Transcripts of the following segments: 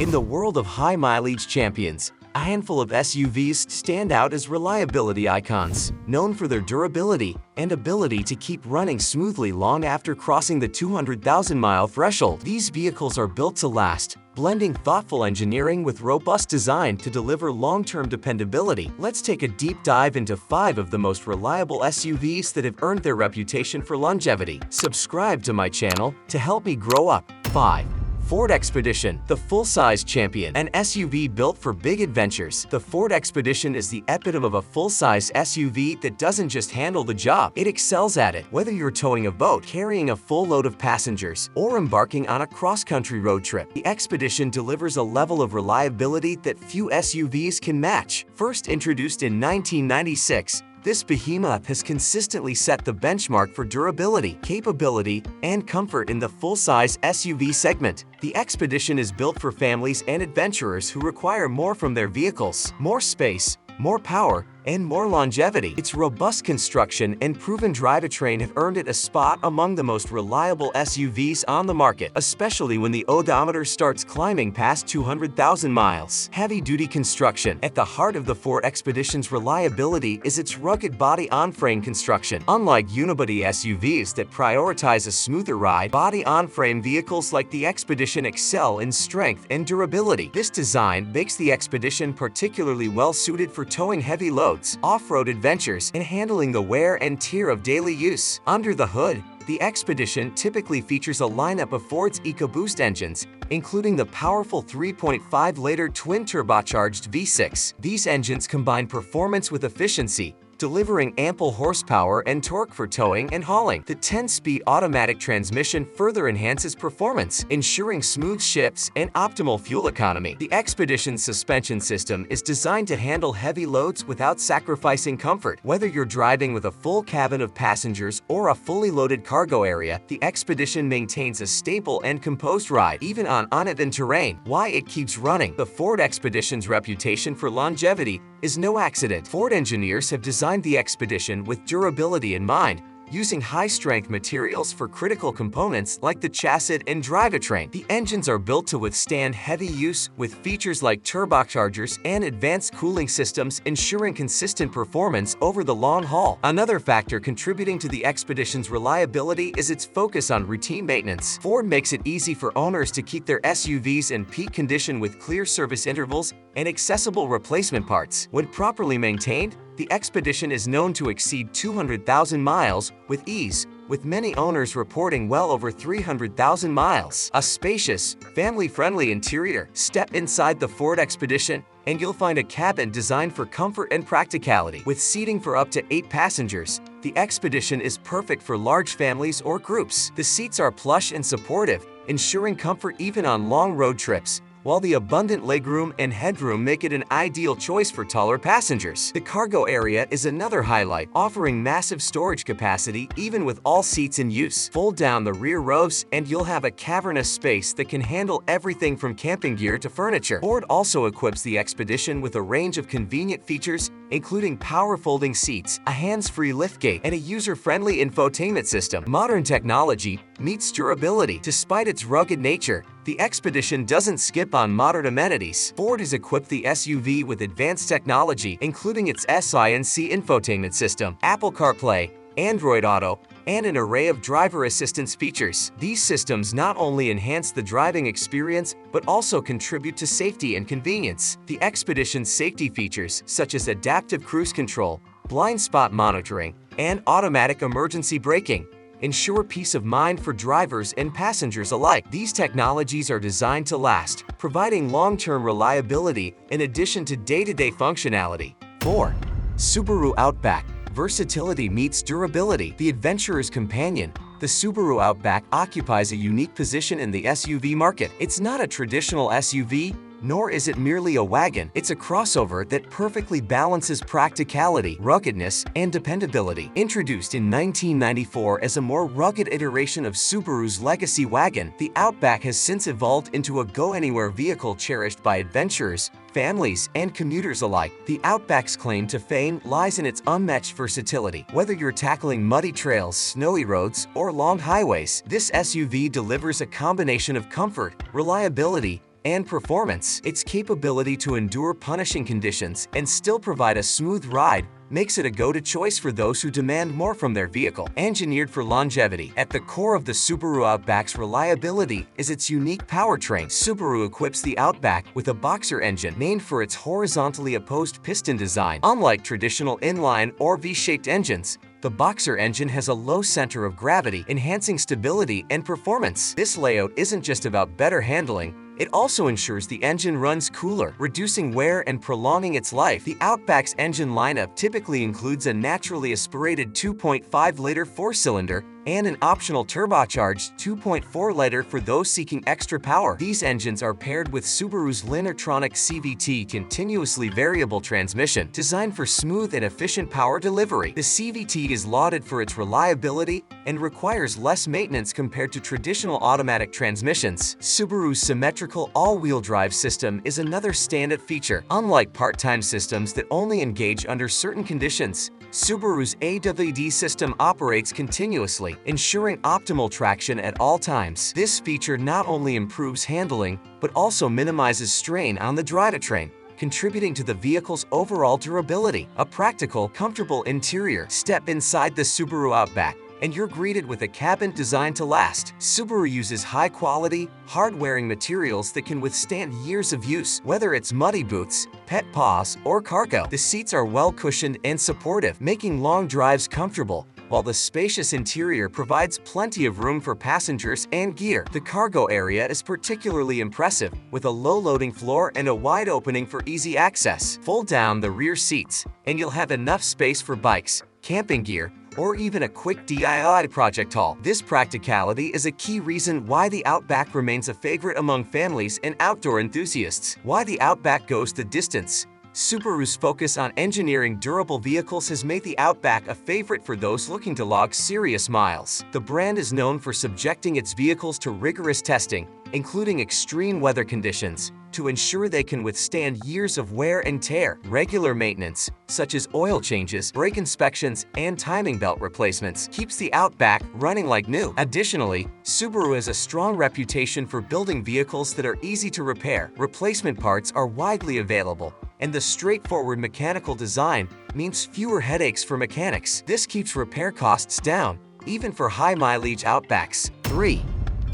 In the world of high-mileage champions, a handful of SUVs stand out as reliability icons, known for their durability and ability to keep running smoothly long after crossing the 200,000-mile threshold. These vehicles are built to last, blending thoughtful engineering with robust design to deliver long-term dependability. Let's take a deep dive into 5 of the most reliable SUVs that have earned their reputation for longevity. Subscribe to my channel to help me grow up. 5. Ford Expedition, the full-size champion, an SUV built for big adventures. The Ford Expedition is the epitome of a full-size SUV that doesn't just handle the job, it excels at it. Whether you're towing a boat, carrying a full load of passengers, or embarking on a cross-country road trip, the Expedition delivers a level of reliability that few SUVs can match. First introduced in 1996, this behemoth has consistently set the benchmark for durability, capability, and comfort in the full-size SUV segment. The Expedition is built for families and adventurers who require more from their vehicles: more space, more power, and more longevity. Its robust construction and proven drivetrain have earned it a spot among the most reliable SUVs on the market, especially when the odometer starts climbing past 200,000 miles. Heavy-duty construction. At the heart of the Ford Expedition's reliability is its rugged body-on-frame construction. Unlike unibody SUVs that prioritize a smoother ride, body-on-frame vehicles like the Expedition excel in strength and durability. This design makes the Expedition particularly well-suited for towing heavy loads, off-road adventures, and handling the wear and tear of daily use. Under the hood, the Expedition typically features a lineup of Ford's EcoBoost engines, including the powerful 3.5-liter twin-turbocharged V6. These engines combine performance with efficiency, delivering ample horsepower and torque for towing and hauling. The 10-speed automatic transmission further enhances performance, ensuring smooth shifts and optimal fuel economy. The Expedition's suspension system is designed to handle heavy loads without sacrificing comfort. Whether you're driving with a full cabin of passengers or a fully loaded cargo area, the Expedition maintains a stable and composed ride, even on uneven terrain. Why it keeps running. The Ford Expedition's reputation for longevity is no accident. Ford engineers have designed the Expedition with durability in mind, using high-strength materials for critical components like the chassis and drivetrain. The engines are built to withstand heavy use with features like turbochargers and advanced cooling systems, ensuring consistent performance over the long haul. Another factor contributing to the Expedition's reliability is its focus on routine maintenance. Ford makes it easy for owners to keep their SUVs in peak condition with clear service intervals and accessible replacement parts. When properly maintained, the Expedition is known to exceed 200,000 miles with ease, with many owners reporting well over 300,000 miles. A spacious, family-friendly interior. Step inside the Ford Expedition, and you'll find a cabin designed for comfort and practicality. With seating for up to 8 passengers, the Expedition is perfect for large families or groups. The seats are plush and supportive, ensuring comfort even on long road trips, while the abundant legroom and headroom make it an ideal choice for taller passengers. The cargo area is another highlight, offering massive storage capacity even with all seats in use. Fold down the rear rows and you'll have a cavernous space that can handle everything from camping gear to furniture. Ford also equips the Expedition with a range of convenient features, including power folding seats, a hands-free liftgate, and a user-friendly infotainment system. Modern technology meets durability. Despite its rugged nature, the Expedition doesn't skip on modern amenities. Ford has equipped the SUV with advanced technology, including its SINC infotainment system, Apple CarPlay, Android Auto, and an array of driver assistance features. These systems not only enhance the driving experience, but also contribute to safety and convenience. The Expedition's safety features, such as adaptive cruise control, blind spot monitoring, and automatic emergency braking, ensure peace of mind for drivers and passengers alike. These technologies are designed to last, providing long-term reliability in addition to day-to-day functionality. 4. Subaru Outback. Versatility meets durability. The adventurer's companion, the Subaru Outback occupies a unique position in the SUV market. It's not a traditional SUV, nor is it merely a wagon. It's a crossover that perfectly balances practicality, ruggedness, and dependability. Introduced in 1994 as a more rugged iteration of Subaru's legacy wagon, the Outback has since evolved into a go-anywhere vehicle cherished by adventurers, families, and commuters alike. The Outback's claim to fame lies in its unmatched versatility. Whether you're tackling muddy trails, snowy roads, or long highways, this SUV delivers a combination of comfort, reliability, and performance. Its capability to endure punishing conditions and still provide a smooth ride makes it a go-to choice for those who demand more from their vehicle. Engineered for longevity, at the core of the Subaru Outback's reliability is its unique powertrain. Subaru equips the Outback with a boxer engine named for its horizontally opposed piston design. Unlike traditional inline or V-shaped engines, the boxer engine has a low center of gravity, enhancing stability and performance. This layout isn't just about better handling, it also ensures the engine runs cooler, reducing wear and prolonging its life. The Outback's engine lineup typically includes a naturally aspirated 2.5-liter four-cylinder and an optional turbocharged 2.4-liter for those seeking extra power. These engines are paired with Subaru's Linetronic CVT continuously variable transmission, designed for smooth and efficient power delivery. The CVT is lauded for its reliability and requires less maintenance compared to traditional automatic transmissions. Subaru's symmetrical all-wheel drive system is another standout feature. Unlike part-time systems that only engage under certain conditions, Subaru's AWD system operates continuously, ensuring optimal traction at all times. This feature not only improves handling, but also minimizes strain on the drivetrain, contributing to the vehicle's overall durability. A practical, comfortable interior. Step inside the Subaru Outback, and you're greeted with a cabin designed to last. Subaru uses high-quality, hard-wearing materials that can withstand years of use. Whether it's muddy boots, pet paws, or cargo, the seats are well-cushioned and supportive, making long drives comfortable, while the spacious interior provides plenty of room for passengers and gear. The cargo area is particularly impressive, with a low-loading floor and a wide opening for easy access. Fold down the rear seats, and you'll have enough space for bikes, camping gear, or even a quick DIY project haul. This practicality is a key reason why the Outback remains a favorite among families and outdoor enthusiasts. Why the Outback goes the distance. Subaru's focus on engineering durable vehicles has made the Outback a favorite for those looking to log serious miles. The brand is known for subjecting its vehicles to rigorous testing, including extreme weather conditions, to ensure they can withstand years of wear and tear. Regular maintenance, such as oil changes, brake inspections, and timing belt replacements, keeps the Outback running like new. Additionally, Subaru has a strong reputation for building vehicles that are easy to repair. Replacement parts are widely available, and the straightforward mechanical design means fewer headaches for mechanics. This keeps repair costs down, even for high-mileage Outbacks. 3.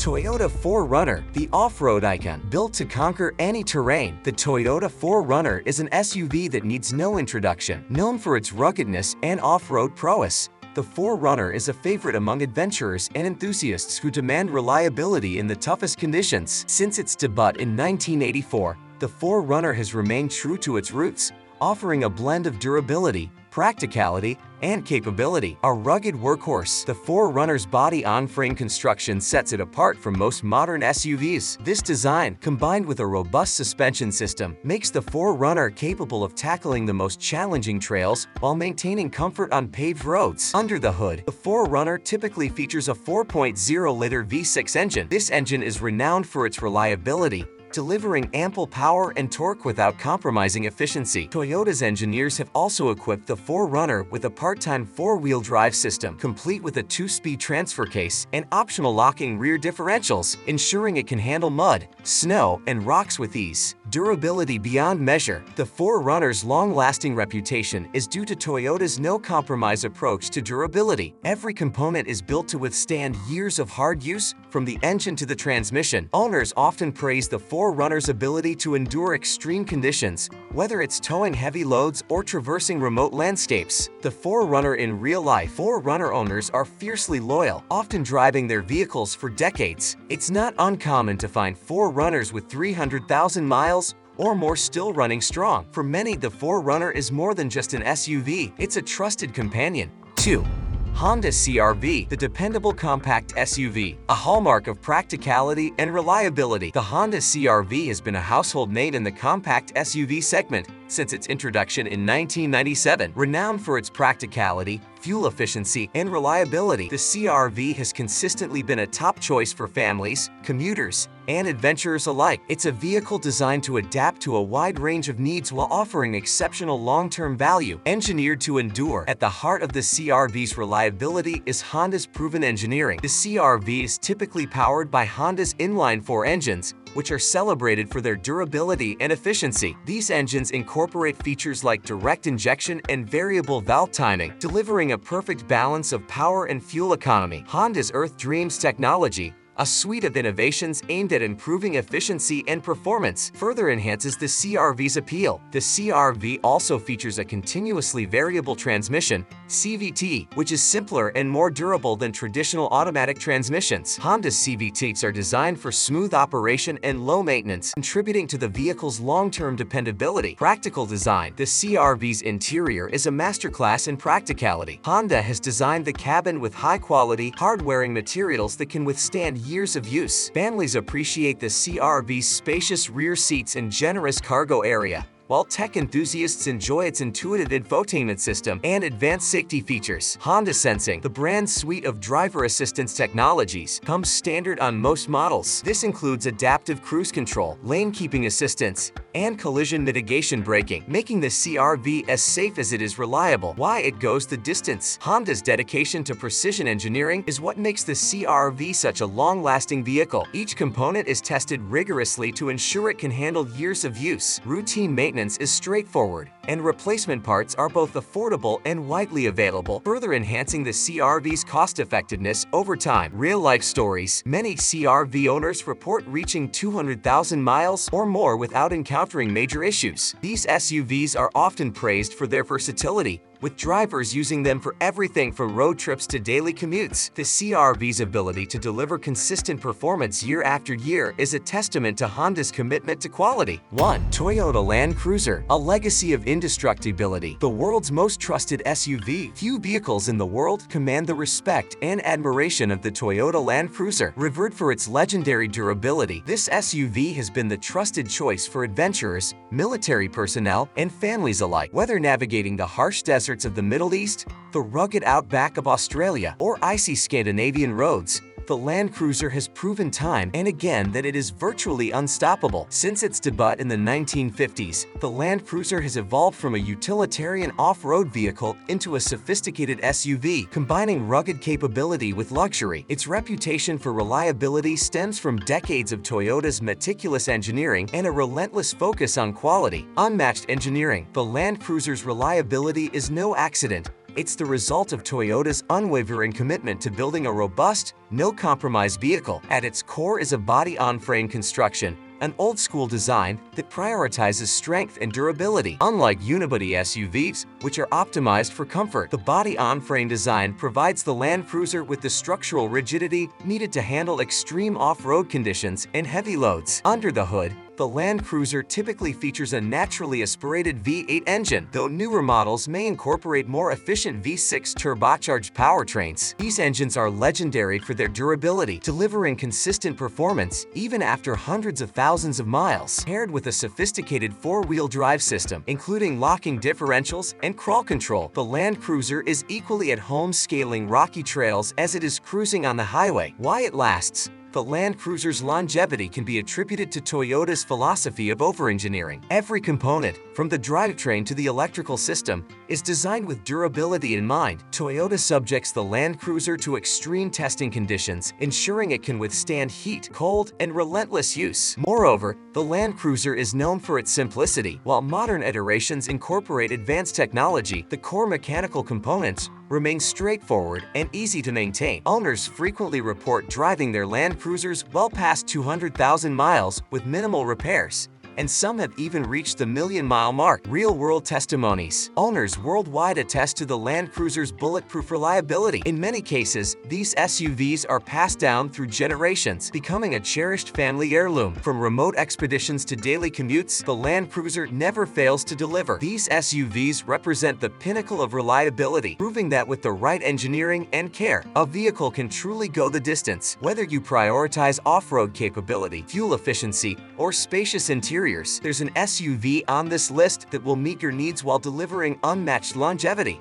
Toyota 4Runner, the off-road icon. Built to conquer any terrain, the Toyota 4Runner is an SUV that needs no introduction. Known for its ruggedness and off-road prowess, the 4Runner is a favorite among adventurers and enthusiasts who demand reliability in the toughest conditions. Since its debut in 1984, the 4Runner has remained true to its roots, offering a blend of durability, practicality, and capability. A rugged workhorse, the 4Runner's body-on-frame construction sets it apart from most modern SUVs. This design, combined with a robust suspension system, makes the 4Runner capable of tackling the most challenging trails while maintaining comfort on paved roads. Under the hood, the 4Runner typically features a 4.0-liter V6 engine. This engine is renowned for its reliability, delivering ample power and torque without compromising efficiency. Toyota's engineers have also equipped the 4Runner with a part-time four-wheel drive system, complete with a 2-speed transfer case and optional locking rear differentials, ensuring it can handle mud, snow, and rocks with ease. Durability beyond measure. The 4Runner's long-lasting reputation is due to Toyota's no-compromise approach to durability. Every component is built to withstand years of hard use, from the engine to the transmission. Owners often praise the 4Runner's ability to endure extreme conditions, whether it's towing heavy loads or traversing remote landscapes. The 4Runner in real life. 4Runner owners are fiercely loyal, often driving their vehicles for decades. It's not uncommon to find 4Runners with 300,000 miles or more still running strong. For many, the 4Runner is more than just an SUV, it's a trusted companion. 2. Honda CR-V, the dependable compact SUV, a hallmark of practicality and reliability. The Honda CR-V has been a household name in the compact SUV segment since its introduction in 1997. Renowned for its practicality, fuel efficiency, and reliability, the CR-V has consistently been a top choice for families, commuters, and adventurers alike. It's a vehicle designed to adapt to a wide range of needs while offering exceptional long-term value. Engineered to endure. At the heart of the CR-V's reliability is Honda's proven engineering. The CR-V is typically powered by Honda's inline-4 engines, which are celebrated for their durability and efficiency. These engines incorporate features like direct injection and variable valve timing, delivering a perfect balance of power and fuel economy. Honda's Earth Dreams technology, a suite of innovations aimed at improving efficiency and performance, further enhances the CR-V's appeal. The CR-V also features a continuously variable transmission, CVT, which is simpler and more durable than traditional automatic transmissions. Honda's CVTs are designed for smooth operation and low maintenance, contributing to the vehicle's long-term dependability. Practical design. The CR-V's interior is a masterclass in practicality. Honda has designed the cabin with high-quality, hard-wearing materials that can withstand years of use. Families appreciate the CR-V's spacious rear seats and generous cargo area, while tech enthusiasts enjoy its intuitive infotainment system and advanced safety features. Honda Sensing, the brand's suite of driver assistance technologies, comes standard on most models. This includes adaptive cruise control, lane keeping assistance, and collision mitigation braking, making the CR-V as safe as it is reliable. Why it goes the distance. Honda's dedication to precision engineering is what makes the CR-V such a long-lasting vehicle. Each component is tested rigorously to ensure it can handle years of use. Routine maintenance is straightforward, and replacement parts are both affordable and widely available, further enhancing the CR-V's cost-effectiveness over time. Real-life stories. Many CR-V owners report reaching 200,000 miles or more without encountering major issues. These SUVs are often praised for their versatility, with drivers using them for everything from road trips to daily commutes. The CR-V's ability to deliver consistent performance year after year is a testament to Honda's commitment to quality. 1. Toyota Land Cruiser, a legacy of indestructibility. The world's most trusted SUV, few vehicles in the world command the respect and admiration of the Toyota Land Cruiser. Revered for its legendary durability, this SUV has been the trusted choice for adventurers, military personnel, and families alike. Whether navigating the harsh deserts of the Middle East, the rugged outback of Australia, or icy Scandinavian roads, the Land Cruiser has proven time and again that it is virtually unstoppable. Since its debut in the 1950s, the Land Cruiser has evolved from a utilitarian off-road vehicle into a sophisticated SUV, combining rugged capability with luxury. Its reputation for reliability stems from decades of Toyota's meticulous engineering and a relentless focus on quality. Unmatched engineering. The Land Cruiser's reliability is no accident. It's the result of Toyota's unwavering commitment to building a robust, no-compromise vehicle. At its core is a body-on-frame construction, an old-school design that prioritizes strength and durability. Unlike unibody SUVs, which are optimized for comfort, the body-on-frame design provides the Land Cruiser with the structural rigidity needed to handle extreme off-road conditions and heavy loads. Under the hood, the Land Cruiser typically features a naturally aspirated V8 engine, though newer models may incorporate more efficient V6 turbocharged powertrains. These engines are legendary for their durability, delivering consistent performance even after hundreds of thousands of miles. Paired with a sophisticated four-wheel drive system, including locking differentials and crawl control, the Land Cruiser is equally at home scaling rocky trails as it is cruising on the highway. Why it lasts. The Land Cruiser's longevity can be attributed to Toyota's philosophy of over-engineering. Every component, from the drivetrain to the electrical system, is designed with durability in mind. Toyota subjects the Land Cruiser to extreme testing conditions, ensuring it can withstand heat, cold, and relentless use. Moreover, the Land Cruiser is known for its simplicity. While modern iterations incorporate advanced technology, the core mechanical components remain straightforward and easy to maintain. Owners frequently report driving their Land Cruisers well past 200,000 miles with minimal repairs, and some have even reached the million-mile mark. Real-world testimonies. Owners worldwide attest to the Land Cruiser's bulletproof reliability. In many cases, these SUVs are passed down through generations, becoming a cherished family heirloom. From remote expeditions to daily commutes, the Land Cruiser never fails to deliver. These SUVs represent the pinnacle of reliability, proving that with the right engineering and care, a vehicle can truly go the distance. Whether you prioritize off-road capability, fuel efficiency, or spacious interiors, there's an SUV on this list that will meet your needs while delivering unmatched longevity.